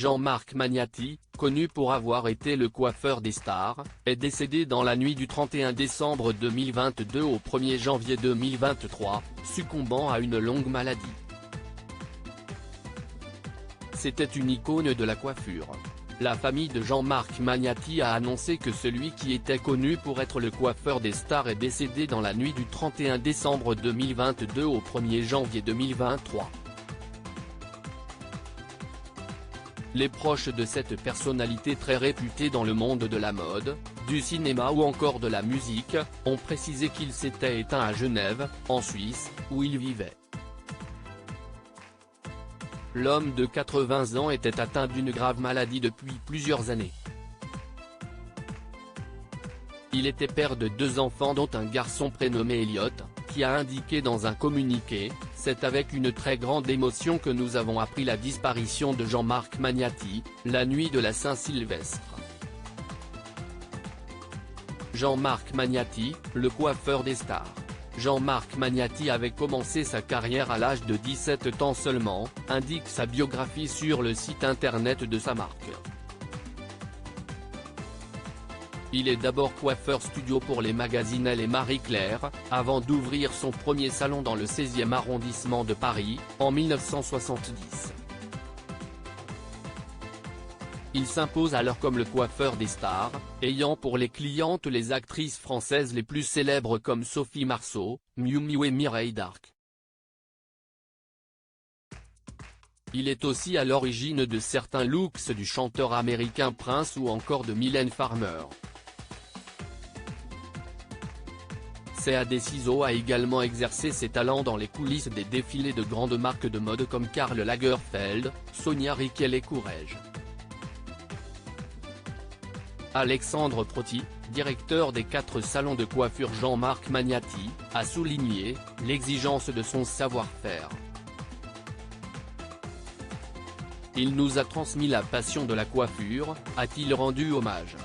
Jean-Marc Magnati, connu pour avoir été le coiffeur des stars, est décédé dans la nuit du 31 décembre 2022 au 1er janvier 2023, succombant à une longue maladie. C'était une icône de la coiffure. La famille de Jean-Marc Magnati a annoncé que celui qui était connu pour être le coiffeur des stars est décédé dans la nuit du 31 décembre 2022 au 1er janvier 2023. Les proches de cette personnalité très réputée dans le monde de la mode, du cinéma ou encore de la musique, ont précisé qu'il s'était éteint à Genève, en Suisse, où il vivait. L'homme de 80 ans était atteint d'une grave maladie depuis plusieurs années. Il était père de 2 enfants dont un garçon prénommé Elliot, qui a indiqué dans un communiqué: « C'est avec une très grande émotion que nous avons appris la disparition de Jean-Marc Magnati, la nuit de la Saint-Sylvestre. » Jean-Marc Magnati, le coiffeur des stars. Jean-Marc Magnati avait commencé sa carrière à l'âge de 17 ans seulement, indique sa biographie sur le site internet de sa marque. Il est d'abord coiffeur studio pour les magazines Elle et Marie Claire, avant d'ouvrir son premier salon dans le 16e arrondissement de Paris, en 1970. Il s'impose alors comme le coiffeur des stars, ayant pour les clientes les actrices françaises les plus célèbres comme Sophie Marceau, Miu Miu et Mireille Darc. Il est aussi à l'origine de certains looks du chanteur américain Prince ou encore de Mylène Farmer. C.A.D. Ciseaux a également exercé ses talents dans les coulisses des défilés de grandes marques de mode comme Karl Lagerfeld, Sonia Rykiel et Courrèges. Alexandre Proty, directeur des 4 salons de coiffure Jean-Marc Magnati, a souligné l'exigence de son savoir-faire. Il nous a transmis la passion de la coiffure, a-t-il rendu hommage.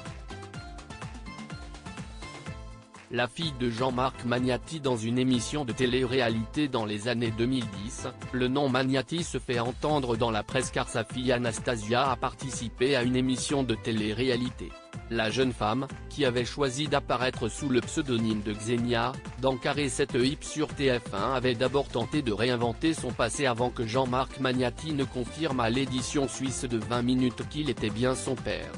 La fille de Jean-Marc Magnati dans une émission de télé-réalité dans les années 2010, le nom Magnati se fait entendre dans la presse car sa fille Anastasia a participé à une émission de télé-réalité. La jeune femme, qui avait choisi d'apparaître sous le pseudonyme de Xenia, dans Carré 7 Hip sur TF1 avait d'abord tenté de réinventer son passé avant que Jean-Marc Magnati ne confirme à l'édition suisse de 20 minutes qu'il était bien son père.